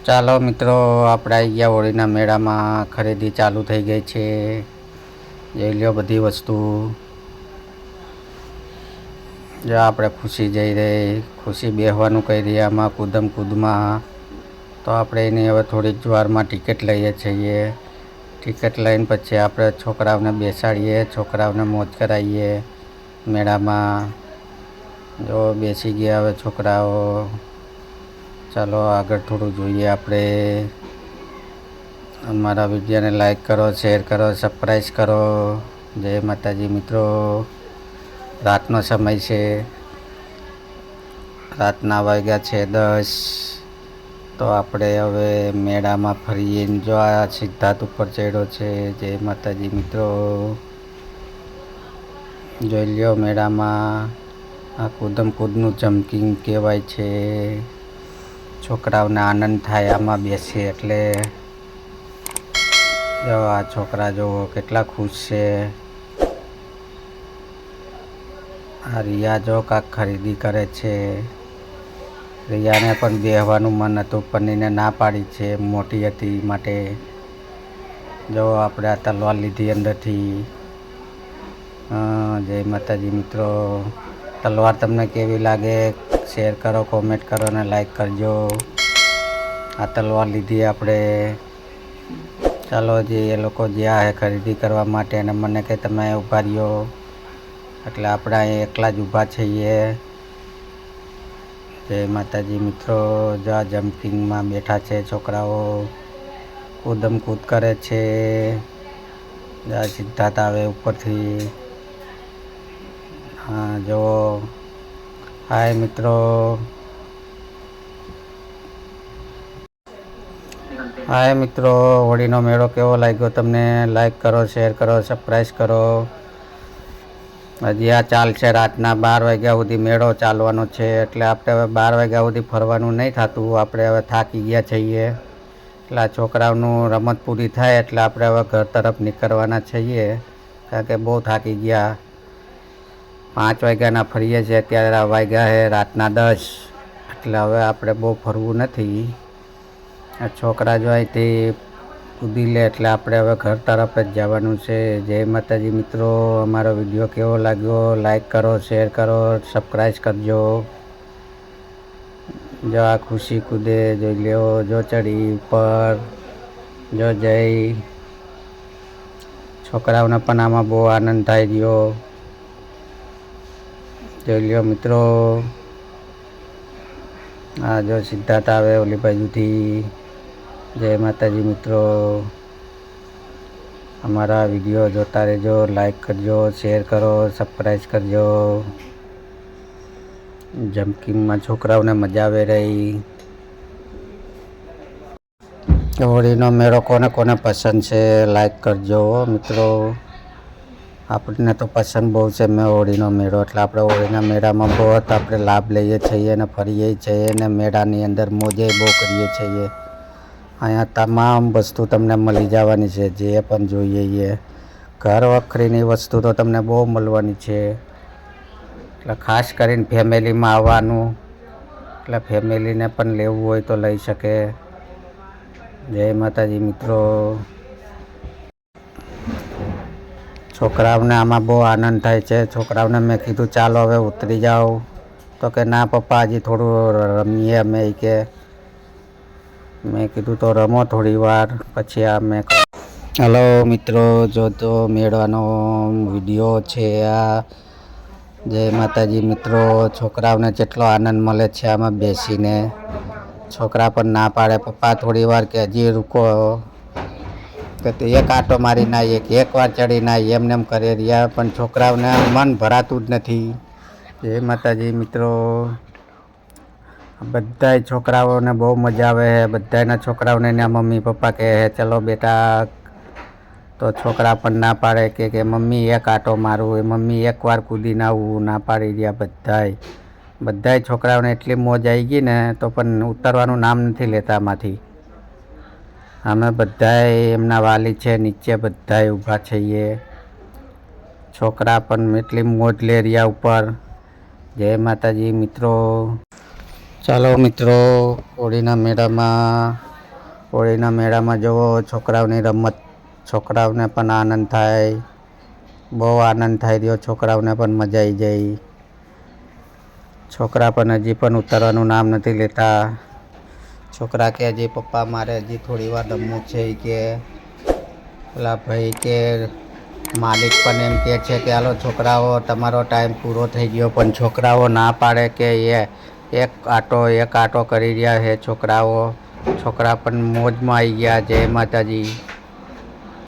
ચાલો મિત્રો, આપણે આવી ગયા હોળીના મેળામાં. ખરીદી ચાલુ થઈ ગઈ છે. જોઈ લ્યો બધી વસ્તુ. જો આપણે ખુશી જઈ રહી, ખુશી બેસવાનું કહી રહી આમાં કૂદમાં. તો આપણે એની હવે થોડીક જ વારમાં ટિકિટ લઈએ છીએ. ટિકિટ લઈને પછી આપણે છોકરાઓને બેસાડીએ, છોકરાઓને મોજ કરાવીએ મેળામાં. જો બેસી ગયા હવે છોકરાઓ. ચાલો આગળ થોડું જોઈએ આપણે. અમારા વિડીયોને લાઈક કરો, શેર કરો, સબસ્ક્રાઈબ કરો. જય માતાજી મિત્રો. રાતનો સમય છે, રાતના વાગ્યા છે 10. તો આપણે હવે મેળામાં ફરીએ. જો આ સિદ્ધાર્થ ઉપર ચડ્યો છે. જય માતાજી મિત્રો. જોઈ લ્યો મેળામાં આ કૂદનું જમ્પિંગ કહેવાય છે. છોકરાઓને આનંદ થાય આમાં બેસે એટલે. જો આ છોકરા જુઓ કેટલા ખુશ છે. આ રિયા જો કાંક ખરીદી કરે છે. રિયાને પણ બેસવાનું મન હતું પણ એને ના પાડી છે, મોટી હતી માટે. જો આપણે આ તલવાર લીધી અંદરથી. જય માતાજી મિત્રો. તલવાર તમને કેવી લાગે શેર કરો, કોમેન્ટ કરો અને લાઈક કરજો. આ તલવાર લીધી આપણે. ચાલો જે એ લોકો જ્યાં હે ખરીદી કરવા માટે અને મને કે તમે ઊભા રહ્યો, એટલે આપણે અહીં એકલા જ ઊભા છીએ. જય માતાજી મિત્રો. જો આ જમ્પિંગમાં બેઠા છે છોકરાઓ, કૂદ કરે છે. સિદ્ધાર્થ આવે ઉપરથી. હા જુઓ. હાય મિત્રો. હાય મિત્રો, હોળીનો મેળો કેવો લાગ્યો તમને? લાઈક કરો, શેર કરો, સબસ્ક્રાઈબ કરો. હજી આ ચાલશે રાતના 12 વાગ્યા સુધી મેળો ચાલવાનો છે. એટલે આપણે હવે 12 વાગ્યા સુધી ફરવાનું નહીં થતું. આપણે હવે થાકી ગયા છીએ. એટલે આ છોકરાઓનું રમત પૂરી થાય એટલે આપણે હવે ઘર તરફ નીકળવાના છીએ, કારણ કે બહુ થાકી ગયા. 5 વાગ્યાના ફરીએ છીએ, અત્યારે વાગ્યા છે રાતના 10. એટલે હવે આપણે બહુ ફરવું નથી. આ છોકરા જો અહીંથી કૂદી લે એટલે આપણે હવે ઘર તરફ જ જવાનું છે. જય માતાજી મિત્રો. અમારો વિડીયો કેવો લાગ્યો? લાઈક કરો, શેર કરો, સબસ્ક્રાઈબ કરજો. જો આ ખુશી કૂદે જોઈ લ્યો. જો ચડી ઉપર. જો જઈ. છોકરાઓને પણ આમાં બહુ આનંદ થાય ગયો. જોઈ લ્યો મિત્રો. આ જો સિદ્ધાર્થ આવે ઓલી બાજુથી. જય માતાજી મિત્રો. અમારા વિડીયો જોતા રહેજો, લાઈક કરજો, શેર કરો, સબસ્ક્રાઈબ કરજો. જમ્પિંગમાં છોકરાઓને મજા આવે રહી. હોળીનો મેળો કોને કોને પસંદ છે લાઈક કરજો મિત્રો. આપણને તો પસંદ બહુ છે હોળીનો મેળો. એટલે આપણે હોળીના મેળામાં બહુ આપણે લાભ લઈએ છીએ અને ફરીએ છીએ અને મેળાની અંદર મોજે બહુ કરીએ છીએ. અહીંયા તમામ વસ્તુ તમને મળી જવાની છે, જે પણ જોઈએ એ. ઘર વખરીની વસ્તુ તો તમને બહુ મળવાની છે. એટલે ખાસ કરીને ફેમિલીમાં આવવાનું. એટલે ફેમિલીને પણ લેવું હોય તો લઈ શકે. જય માતાજી મિત્રો. છોકરાઓને આમાં બહુ આનંદ થાય છે. છોકરાઓને મેં કીધું ચાલો હવે ઉતરી જાઓ, તો કે ના પપ્પા હજી થોડું રમીએ અમે. કે મેં કીધું તો રમો થોડી વાર પછી આ મેં. હલો મિત્રો, જો મેળાનો વિડીયો છે આ. જય માતાજી મિત્રો. છોકરાઓને જેટલો આનંદ મળે છે આમાં બેસીને. છોકરા પણ ના પાડે, પપ્પા થોડી વાર કે હજી રૂકો, કે એક આંટો મારી નાહીએ કે એક વાર ચડી નાહીએ, એમને એમ કરી રહ્યા. પણ છોકરાઓને મન ભરાતું જ નથી. જય માતાજી મિત્રો. બધાય છોકરાઓને બહુ મજા આવે છે. બધાના છોકરાઓને એના મમ્મી પપ્પા કહે ચલો બેટા, તો છોકરા પણ ના પાડે કે મમ્મી એક આંટો મારું, મમ્મી એકવાર કૂદીને આવું, ના પાડી રહ્યા બધાય છોકરાઓને એટલી મોજ આવી ગઈ ને, તો પણ ઉતરવાનું નામ નથી લેતા આમાંથી. અમે બધાય એમના વાલી છે નીચે બધાય ઊભા છીએ. છોકરા પણ એટલી મોજ લે રહ્યા ઉપર. જય માતાજી મિત્રો. ચાલો મિત્રો, હોળીના મેળામાં હોળીના મેળામાં જુઓ છોકરાઓની રમત, છોકરાઓને પણ આનંદ થાય, બહુ આનંદ થાય રહ્યો, છોકરાઓને પણ મજા આવી જાય. છોકરા પણ હજી પણ ઉતરવાનું નામ નથી લેતા. છોકરા કે હજી પપ્પા મારે હજી થોડી વાર રમવું છે કે પેલા ભાઈ કે માલિક પણ એમ કહે છે કે હાલો છોકરાઓ તમારો ટાઈમ પૂરો થઈ ગયો, પણ છોકરાઓ ના પાડે કે એક આટો કરી રહ્યા છે છોકરાઓ. છોકરા પણ મોજમાં આવી ગયા. જય માતાજી.